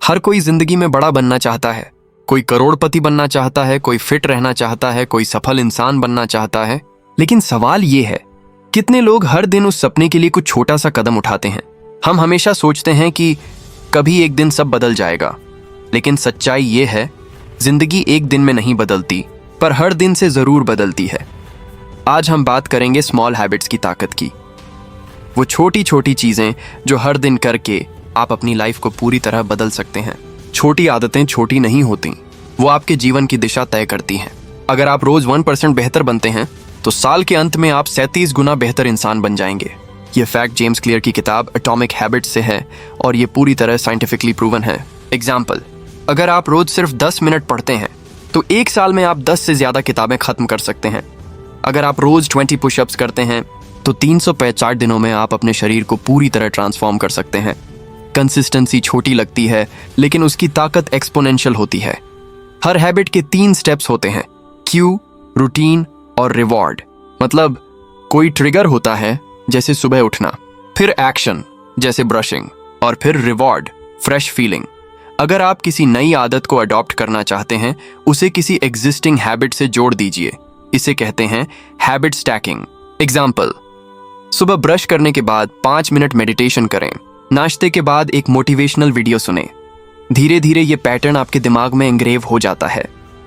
हर कोई जिंदगी में बड़ा बनना चाहता है। कोई करोड़पति बनना चाहता है, कोई फिट रहना चाहता है, कोई सफल इंसान बनना चाहता है। लेकिन सवाल ये है, कितने लोग हर दिन उस सपने के लिए कुछ छोटा सा कदम उठाते हैं। हम हमेशा सोचते हैं कि कभी एक दिन सब बदल जाएगा, लेकिन सच्चाई ये है, जिंदगी एक दिन में नहीं बदलती, पर हर दिन से जरूर बदलती है। आज हम बात करेंगे स्मॉल हैबिट्स की ताकत की। वो छोटी छोटी चीजें जो हर दिन करके आप अपनी लाइफ को पूरी तरह बदल सकते हैं। छोटी आदतें छोटी नहीं होती, वो आपके जीवन की दिशा तय करती हैं। अगर आप रोज 1% बेहतर बनते हैं तो साल के अंत में आप 37 गुना बेहतर इंसान बन जाएंगे। ये फैक्ट जेम्स क्लियर की किताब एटॉमिक हैबिट्स से है और ये पूरी तरह साइंटिफिकली प्रूवन है। एग्जाम्पल, अगर आप रोज सिर्फ 10 मिनट पढ़ते हैं तो एक साल में आप 10 से ज्यादा किताबें खत्म कर सकते हैं। अगर आप रोज 20 पुशअप्स करते हैं तो 365 दिनों में आप अपने शरीर को पूरी तरह ट्रांसफॉर्म कर सकते हैं। कंसिस्टेंसी छोटी लगती है, लेकिन उसकी ताकत एक्सपोनेंशियल होती है। हर हैबिट के 3 स्टेप्स होते हैं, क्यू, रूटीन और रिवॉर्ड। मतलब कोई ट्रिगर होता है जैसे सुबह उठना, फिर एक्शन जैसे ब्रशिंग, और फिर रिवॉर्ड, फ्रेश फीलिंग। अगर आप किसी नई आदत को अडॉप्ट करना चाहते हैं, उसे किसी एग्जिस्टिंग हैबिट से जोड़ दीजिए। इसे कहते हैं हैबिट स्टैकिंग। एग्जाम्पल, सुबह ब्रश करने के बाद 5 मिनट मेडिटेशन करें। नाश्ते के बाद एक मोटिवेशनल वीडियो सुने। धीरे धीरे ये पैटर्न आपके दिमाग में एंग्रेव हो जाता है।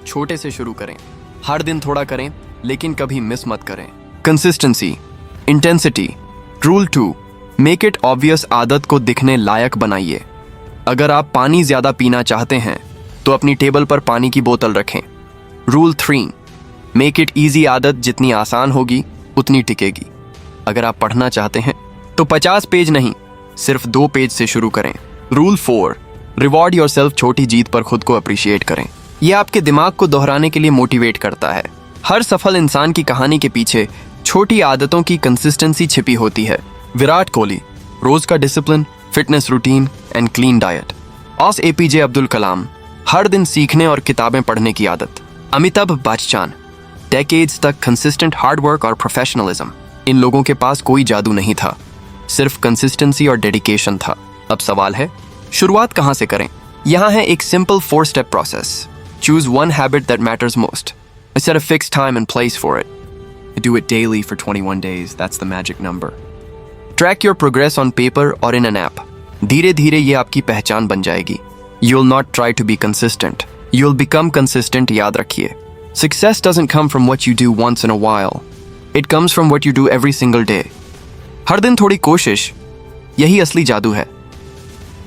छोटे से शुरू करें, हर दिन थोड़ा करें, लेकिन कभी मिस मत करें। Consistency, intensity. Rule 2, make it obvious. आदत को दिखने लायक बनाइए। अगर आप पानी ज्यादा पीना चाहते हैं तो अपनी टेबल पर पानी की बोतल रखें। Rule 3, make it easy. आदत जितनी आसान होगी उतनी टिकेगी। अगर आप पढ़ना चाहते हैं तो 50 पेज नहीं, सिर्फ 2 पेज से शुरू करें। Rule 4, reward yourself. छोटी जीत पर खुद को अप्रिशिएट करें। यह आपके दिमाग को दोहराने के लिए मोटिवेट करता है। हर सफल इंसान की कहानी के पीछे छोटी आदतों की कंसिस्टेंसी छिपी होती है। विराट कोहली, रोज का discipline, fitness routine and clean diet. ऑस APJ अब्दुल कलाम, हर दिन सीखने और किताबें पढ़ने की आदत। अमिताभ बच्चन, डेकेड्स तक कंसिस्टेंट हार्ड वर्क और प्रोफेशनलिज्म। इन लोगों के पास कोई जादू नहीं था, सिर्फ कंसिस्टेंसी और डेडिकेशन था। अब सवाल है, शुरुआत कहां से करें? यहां है एक simple 4 step process. Choose one habit that matters most. Set a fixed time and place for it. Do it daily for 21 days. That's the magic number. Track your progress on paper or in an app. धीरे धीरे ये आपकी पहचान बन जाएगी। You'll not try to be consistent. You'll become consistent. याद रखिए, success doesn't come from what you do once in a while. It comes from what you do every single day. हर दिन थोड़ी कोशिश, यही असली जादू है।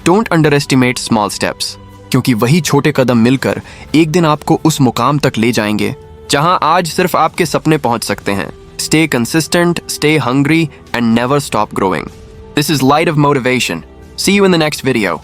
Don't underestimate small steps, क्योंकि वही छोटे कदम मिलकर एक दिन आपको उस मुकाम तक ले जाएंगे जहां आज सिर्फ आपके सपने पहुंच सकते हैं। Stay consistent, stay hungry, and never stop growing. This is Light of Motivation. See you in the next video.